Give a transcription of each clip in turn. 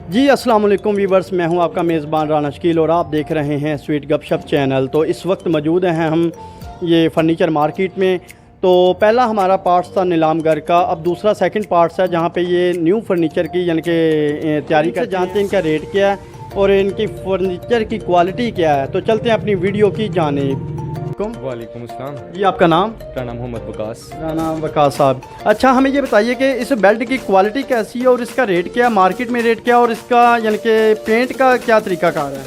जी अस्सलाम वालेकुम वीवर्स, मैं हूं आपका मेज़बान राना शकील और आप देख रहे हैं स्वीट गपशप चैनल। तो इस वक्त मौजूद हैं हम ये फ़र्नीचर मार्केट में। तो पहला हमारा पार्ट्स था नीलाम घर का, अब दूसरा सेकंड पार्ट्स है जहां पे ये न्यू फर्नीचर की यानी कि तैयारी कर जानते हैं इनका रेट क्या है और इनकी फर्नीचर की क्वालिटी क्या है। तो चलते हैं अपनी वीडियो की जानिब। वालेकुम अस्सलाम जी, आपका नाम? मेरा नाम मोहम्मद वकास। मेरा नाम वकास साहब। अच्छा, हमें ये बताइए कि इस बेड की क्वालिटी कैसी है और इसका रेट क्या है, मार्केट में रेट क्या है और इसका यानी कि पेंट का क्या तरीकाकार है?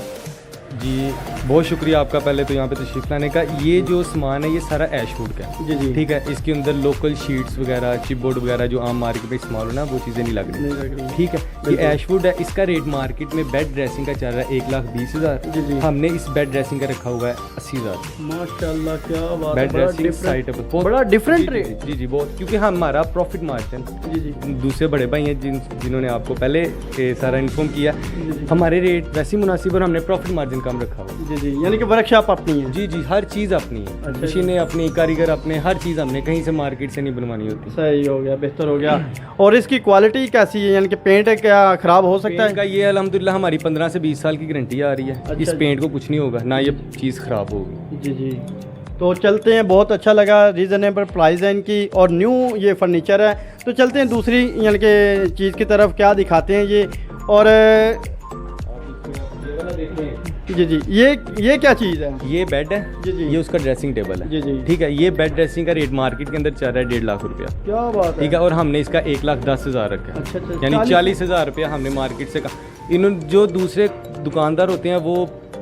जी बहुत शुक्रिया आपका पहले तो यहाँ पे तशरीफ़ लाने का। ये जो सामान है ये सारा ऐशवुड का है। जी जी, ठीक है। इसके अंदर लोकल शीट्स वगैरह चिपबोर्ड वगैरह जो आम मार्केट में इस्तेमाल हो ना वो चीज़ें नहीं लग रही। ठीक है, ये ऐशवुड है। इसका रेट मार्केट में बेड ड्रेसिंग का चल रहा है 1,20,000। जी जी, हमने इस बेड ड्रेसिंग का रखा हुआ है 80,000। माशाल्लाह, क्या बात है। बेड ड्रेसिंग साइट बड़ा डिफरेंट रेट। जी जी बहुत, क्योंकि हमारा प्रॉफिट मार्जिन जी जी, दूसरे बड़े भाई हैं जिन्होंने आपको पहले सारा इन्फॉर्म किया। हमारे रेट वैसे ही मुनासिब और हमने प्रॉफिट मार्जिन कम रखा हुआ। जी जी, यानी कि वर्कशॉप अपनी है। जी जी, हर चीज़ अपनी है। अच्छा, मशीनें अपनी, कारीगर अपने, हर चीज़ हमने कहीं से मार्केट से नहीं बनवानी होती। सही हो गया, बेहतर हो गया। और इसकी क्वालिटी कैसी है, यानी कि पेंट क्या ख़राब हो सकता पेंट का है? ये अल्हम्दुलिल्लाह हमारी 15 से 20 साल की गारंटी आ रही है। अच्छा, इस पेंट को कुछ नहीं होगा, ना ये चीज़ ख़राब होगी। जी जी, तो चलते हैं। बहुत अच्छा लगा, रीज़नेबल प्राइस है इनकी और न्यू ये फर्नीचर है। तो चलते हैं दूसरी यानी कि चीज़ की तरफ, क्या दिखाते हैं ये। और जी जी, ये क्या चीज़ है? ये बेड है। जी जी, ये उसका ड्रेसिंग टेबल है। जी जी, ठीक है। ये बेड ड्रेसिंग का रेट मार्केट के अंदर चल रहा है 1.5 लाख रुपया। क्या बात है। ठीक है। और हमने इसका 1,10,000 रखा है। अच्छा अच्छा, यानी 40,000 रुपया हमने मार्केट से कहा। इन्होंने जो दूसरे दुकानदार होते हैं वो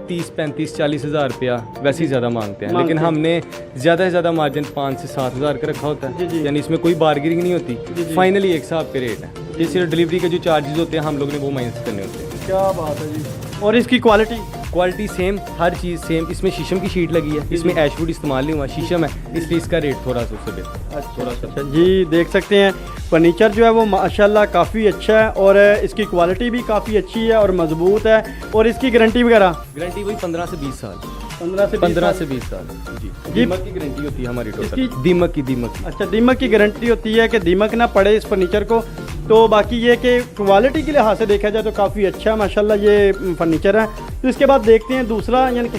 30, 35, 40,000 रुपया वैसे ही ज़्यादा मांगते हैं, लेकिन हमने ज़्यादा से ज़्यादा मार्जिन 5 से 7,000 का रखा होता जी, जी। है। यानी इसमें कोई बार्गेनिंग नहीं होती। जी। फाइनली एक साहब के रेट है। ये सिर्फ डिलीवरी के जो चार्जेस होते हैं हम लोग ने वो माइनस करने होते हैं। क्या बात है जी। और इसकी क्वालिटी सेम, हर चीज़ सेम। इसमें शीशम की शीट लगी है, इसमें ऐशवुड इस्तेमाल नहीं हुआ, शीशम है, इसलिए इसका रेट थोड़ा सा उससे बेहतर। अच्छा जी, देख सकते हैं फर्नीचर जो है वो माशाल्लाह काफ़ी अच्छा है और इसकी क्वालिटी भी काफ़ी अच्छी है और मजबूत है। और इसकी गारंटी वगैरह? गारंटी वही 15 से 20 साल। 15 से 20 साल जी। जी। दीमक की गारंटी होती है हमारी टोटल। इसकी? दीमक की अच्छा, दीमक की गारंटी होती है कि दीमक ना पड़े इस फर्नीचर को। तो बाकी ये कि क्वालिटी के लिहाज से देखा जाए तो काफ़ी अच्छा माशाल्लाह ये फर्नीचर है। तो इसके बाद देखते हैं दूसरा, यानी कि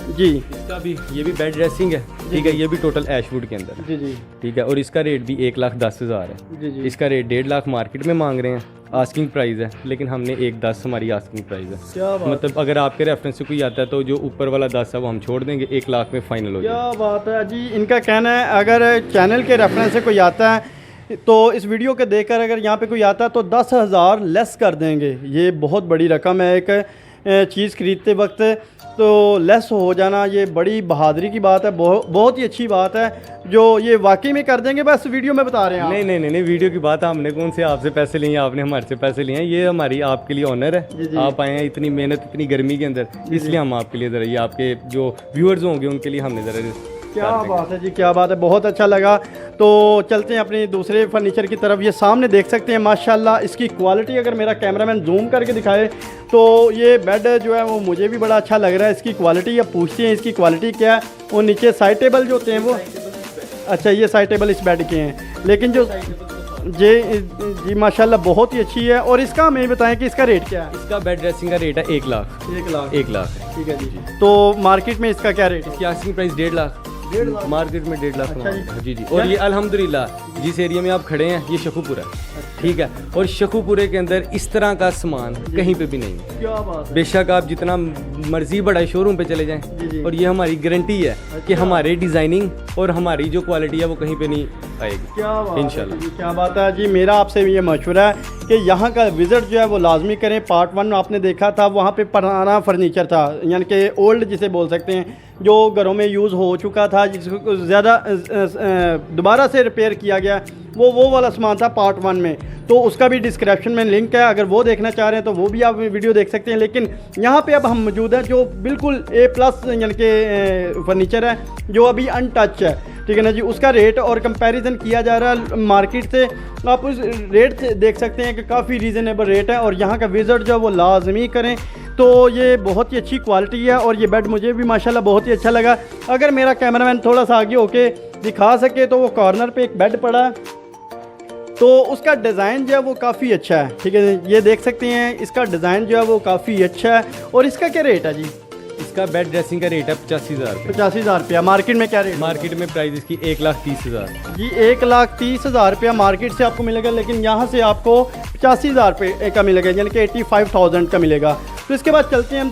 जी, इसका भी, ये भी बेड ड्रेसिंग है। ठीक है। ये भी टोटल ऐशवुड के अंदर है। जी जी, ठीक है। और इसका रेट भी 1,10,000 है। जी जी, इसका रेट 1.5 लाख मार्केट में मांग रहे हैं, आस्किंग प्राइस है, लेकिन हमने 1,10 हमारी आस्किंग प्राइस है। क्या बात, मतलब अगर आपके रेफरेंस से कोई आता है तो जो ऊपर वाला 10 है वो हम छोड़ देंगे, 1 लाख में फाइनल हो जाएगा। क्या बात है जी। इनका कहना है अगर चैनल के रेफरेंस से कोई आता है तो इस वीडियो के देखकर अगर यहाँ पे कोई आता है तो 10,000 लेस कर देंगे। ये बहुत बड़ी रकम है एक चीज़ खरीदते वक्त, तो लेस हो जाना ये बड़ी बहादुरी की बात है। बहुत ही अच्छी बात है जो ये वाकई में कर देंगे। बस वीडियो में बता रहे हैं आप। नहीं, वीडियो की बात, हमने कौन से आपसे पैसे लिए, आपने हमारे से पैसे लिए हैं। ये हमारी आपके लिए ऑनर है। जी, जी। आप आए हैं इतनी मेहनत, इतनी गर्मी के अंदर, इसलिए हम आपके लिए ज़रा, ये आपके जो व्यूअर्स होंगे उनके लिए हमने ज़रा। क्या बात है जी, क्या बात है, बहुत अच्छा लगा। तो चलते हैं अपने दूसरे फर्नीचर की तरफ। ये सामने देख सकते हैं माशाल्लाह इसकी क्वालिटी, अगर मेरा कैमरामैन जूम करके दिखाए तो ये बेड जो है वो मुझे भी बड़ा अच्छा लग रहा है। इसकी क्वालिटी, अब पूछते हैं इसकी क्वालिटी क्या है। वो नीचे साइड टेबल जो होते हैं वो, अच्छा ये साइड टेबल इस बेड के हैं, लेकिन जो जी माशाल्लाह बहुत ही अच्छी है। और इसका हमें बताएं कि इसका रेट क्या है? इसका बेड ड्रेसिंग का रेट है 1 लाख। 1 लाख। 1 लाख है। ठीक है जी। तो मार्केट में इसका क्या रेट है? इसकी asking price 1.5 lakh. 1.5 lakh market में 1.5 लाख। अच्छा जी जी। और ये अल्हम्दुलिल्लाह जिस एरिया में आप खड़े हैं ये शकुपुरा है। ठीक है। और शकुपुरे के अंदर इस तरह का सामान कहीं पे भी नहीं है। क्या बात है। बेशक आप जितना मर्जी बड़ा शोरूम पे चले जी, जाएं, जी। और ये हमारी गारंटी है कि हमारे डिज़ाइनिंग और हमारी जो क्वालिटी है वो कहीं पे नहीं आएगी क्या बात है इंशाल्लाह। जी, क्या बात है जी। मेरा आपसे भी ये मशवरा है कि यहाँ का विज़िट जो है वो लाजमी करें। पार्ट 1 आपने देखा था, वहाँ पे पुराना फर्नीचर था, यानी कि ओल्ड जिसे बोल सकते हैं, जो घरों में यूज़ हो चुका था, जिसको ज़्यादा दोबारा से रिपेयर किया गया, वो वाला सामान था पार्ट 1 में। तो उसका भी डिस्क्रिप्शन में लिंक है, अगर वो देखना चाह रहे हैं तो वो भी आप वीडियो देख सकते हैं। लेकिन यहाँ पे अब हम मौजूद हैं जो बिल्कुल A+ यानी कि फर्नीचर है जो अभी अनटच है। ठीक है ना जी। उसका रेट और कंपैरिजन किया जा रहा है मार्केट से, आप उस रेट से देख सकते हैं कि काफ़ी रीज़नेबल रेट है। और यहाँ का विज़िट जो है वो लाजमी करें। तो ये बहुत ही अच्छी क्वालिटी है और ये बेड मुझे भी माशाल्लाह बहुत ही अच्छा लगा। अगर मेरा कैमरामैन थोड़ा सा आगे होके दिखा सके तो वो कॉर्नर पे एक बेड पड़ा है, तो उसका डिज़ाइन जो है वो काफ़ी अच्छा है, ठीक है, ये देख सकते हैं इसका डिज़ाइन जो है वो काफ़ी अच्छा है। और इसका क्या रेट है जी? इसका बेड ड्रेसिंग का रेट है 85,000 रुपये। 85,000 रुपया। मार्केट में क्या रेट? मार्केट में प्राइस इसकी 1,30,000 जी 1,30,000 रुपया मार्केट से आपको मिलेगा, लेकिन यहाँ से आपको 85,000 रुपये का मिलेगा, यानी कि 85,000 का मिलेगा। तो इसके बाद चलते हैं हम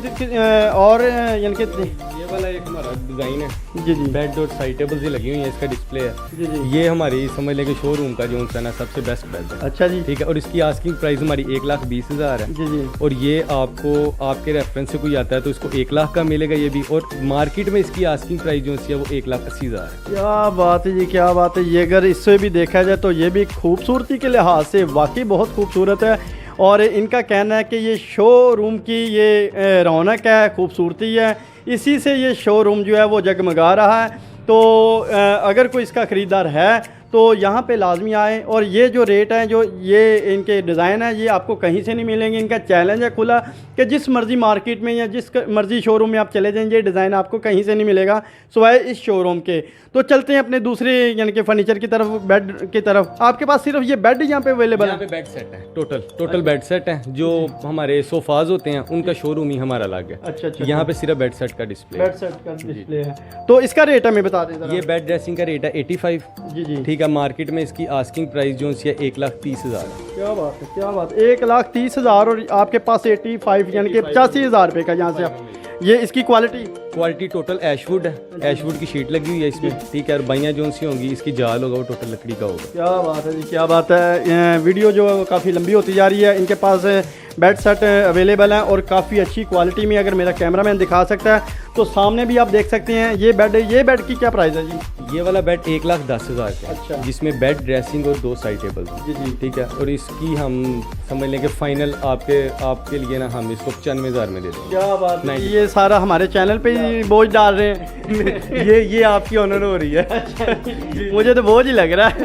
और यानी कि ये वाला एक हमारा डिज़ाइन है जी जी बेड और साइड टेबल्स ही लगी हुई है, इसका डिस्प्ले है जी जी। ये हमारी समझ लें कि शोरूम का जो है ना सबसे बेस्ट बेड है। अच्छा जी, ठीक है, और इसकी आस्किंग प्राइस हमारी 1,20,000 है। जी जी। और ये आपको आपके रेफरेंस से कोई आता है तो इसको 1,00,000 का मिलेगा ये भी। और मार्केट में इसकी आस्किंग प्राइस जो है वो 1,80,000 है। क्या बात है जी, क्या बात है। ये अगर इससे भी देखा जाए तो ये भी खूबसूरती के लिहाज से वाकई बहुत खूबसूरत है। और इनका कहना है कि ये शोरूम की ये रौनक है, खूबसूरती है, इसी से ये शोरूम जो है वो जगमगा रहा है। तो अगर कोई इसका ख़रीदार है तो यहाँ पे लाजमी आए। और ये जो रेट हैं, जो ये इनके डिज़ाइन है, ये आपको कहीं से नहीं मिलेंगे। इनका चैलेंज है खुला कि जिस मर्ज़ी मार्केट में या जिस मर्ज़ी शोरूम में आप चले जाएँ, ये डिज़ाइन आपको कहीं से नहीं मिलेगा सिवाय इस शोरूम के। तो चलते हैं अपने दूसरे यानी कि फ़र्नीचर की तरफ, बेड की तरफ। आपके पास सिर्फ ये बेड यहाँ पे अवेलेबल है? यहाँ पे बेड सेट है, टोटल बेड सेट है। जो हमारे सोफाज होते हैं उनका शोरूम ही हमारा अलग है। अच्छा अच्छा। यहाँ पे सिर्फ बेड सेट का डिस्प्ले बेड सेट का डिस्प्ले है। तो इसका रेट हमें बता दें। ये बेड ड्रेसिंग का रेट है 85। जी जी। ठीक है, मार्केट में इसकी आस्किंग प्राइस जो है 1,30,000 है। क्या बात है, क्या बात। 1,30,000 और आपके पास 85 यानी कि 85,000 रुपये का यहाँ से आप। ये इसकी क्वालिटी टोटल ऐशवुड है, ऐशवुड की शीट लगी हुई है इसमें। ठीक है, और बाइयाँ जो सी होंगी, इसकी जाल होगा वो टोटल लकड़ी का होगा। क्या बात है जी, क्या बात है। वीडियो जो है वो काफ़ी लंबी होती जा रही है। इनके पास बेड सेट अवेलेबल हैं और काफ़ी अच्छी क्वालिटी में। अगर मेरा कैमरामैन दिखा सकता है तो सामने भी आप देख सकते हैं ये बेड की क्या प्राइस है जी? ये वाला बेड 1,10,000 का है। अच्छा। जिसमें बेड ड्रेसिंग और 2 साइड टेबल। जी जी। ठीक है, और इसकी हम समझ लें कि फाइनल आपके लिए ना हम इसको 95,000 में दे देंगे। क्या बात है, नहीं। ये सारा हमारे चैनल पे ही बोझ डाल रहे हैं। ये आपकी ऑनर हो रही है। मुझे तो बोझ ही लग रहा है।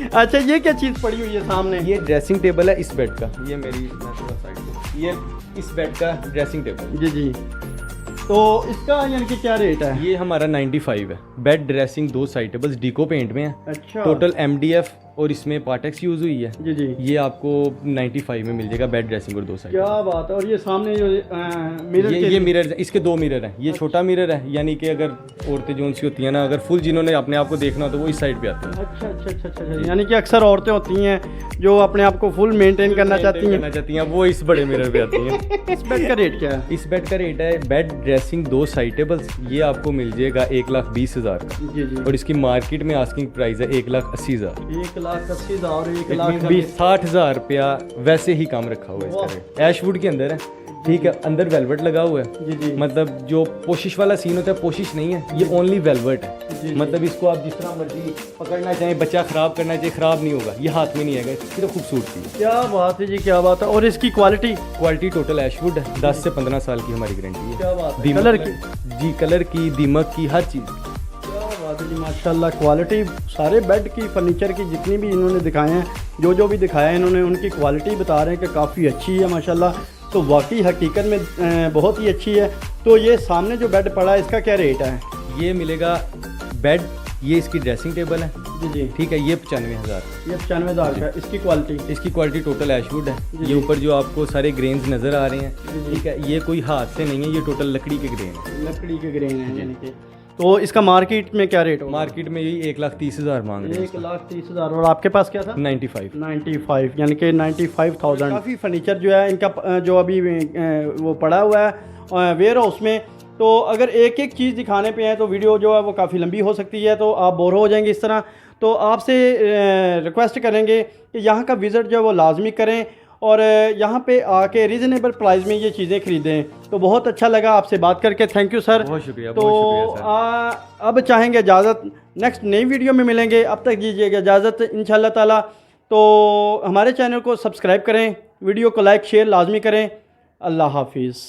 अच्छा, ये क्या चीज़ पड़ी हुई है सामने? ये ड्रेसिंग टेबल है इस बेड का। ये मेरी थोड़ा साइड पे। ये इस बेड का ड्रेसिंग टेबल। जी जी। तो इसका यानी कि क्या रेट है? ये हमारा 95 है। Bed dressing 2 side tables deco paint में है। अच्छा। टोटल MDF और इसमें पार्टेक्स यूज़ हुई है। जी जी। ये आपको 95 में मिल जाएगा, बेड ड्रेसिंग और 2 साइड। क्या बात है। और ये सामने जो मिरर ये मिरर, इसके 2 मिरर हैं। ये छोटा मिरर है, यानी कि अगर औरतें जो सी होती हैं ना, अगर फुल जिन्होंने अपने आप को देखना हो तो वो इस साइड पे आती हैं। अच्छा अच्छा अच्छा अच्छा। यानी कि अक्सर औरतें होती हैं जो अपने आप को फुल मेंटेन करना चाहती हैं, वो इस बड़े मिरर पे आती हैं। इस बेड का रेट क्या है? इस बेड का रेट है बेड ड्रेसिंग 2 साइड टेबल्स, ये आपको मिल जाएगा 1,20,000 का। जी जी। और इसकी मार्केट में आस्किंग प्राइस है 1,80,000। 1,80,000 और 1,20,000 60,000 रुपया वैसे ही कम रखा हुआ है इसका रेट। ऐशवुड के अंदर है। ठीक है, अंदर वेलवेट लगा हुआ है। जी जी। मतलब जो पोशिश वाला सीन होता है, पोशिश नहीं है, ये ओनली वेलवेट है। जी। मतलब इसको आप जिस तरह मर्जी पकड़ना चाहें, बच्चा ख़राब करना चाहे, ख़राब नहीं होगा, ये हाथ में नहीं आएगा। इसकी तो खूबसूरती है। क्या बात है जी, क्या बात है। और इसकी क्वालिटी टोटल ऐशवुड है। 10 से 15 साल की हमारी गारंटी है। क्या बात है। दीमक कलर की? जी, कलर की, दीमक की, हर चीज़। क्या बात है जी, माशाल्लाह। क्वालिटी सारे बेड की, फर्नीचर की जितनी भी इन्होंने दिखाए हैं, जो भी दिखाया है इन्होंने, उनकी क्वालिटी बता रहे हैं कि काफ़ी अच्छी है माशाल्लाह। तो वाकई हकीकत में बहुत ही अच्छी है। तो ये सामने जो बेड पड़ा है, इसका क्या रेट है? ये मिलेगा बेड, ये इसकी ड्रेसिंग टेबल है। जी जी। ठीक है, ये 95,000। ये 95,000 का। इसकी क्वालिटी टोटल ऐशवुड है। जी। ये ऊपर जो आपको सारे ग्रेन्स नज़र आ रहे हैं, जी। ठीक है, ये कोई हाथ से नहीं है, ये टोटल लकड़ी के ग्रेन है। लकड़ी के ग्रेन है यानी कि। तो इसका मार्केट में क्या रेट होगा? मार्केट में यही 1,30,000 मांग रहे हैं। 1,30,000। और आपके पास क्या था? 95 यानी कि 95,000। काफ़ी फर्नीचर जो है इनका जो अभी वो पड़ा हुआ है वेयर हाउस में। तो अगर एक एक चीज़ दिखाने पे है तो वीडियो जो है वो काफ़ी लंबी हो सकती है, तो आप बोर हो जाएंगे इस तरह। तो आपसे रिक्वेस्ट करेंगे कि यहाँ का विज़िट जो है वो लाजमी करें और यहाँ पे आके रीज़नेबल प्राइस में ये चीज़ें ख़रीदें। तो बहुत अच्छा लगा आपसे बात करके, थैंक यू सर। बहुत शुक्रिया। तो बहुत शुक्रिया अब चाहेंगे इजाज़त, नेक्स्ट नई वीडियो में मिलेंगे। अब तक दीजिएगा इजाज़त इंशाल्लाह ताला। तो हमारे चैनल को सब्सक्राइब करें, वीडियो को लाइक शेयर लाजमी करें। अल्लाह हाफिज़।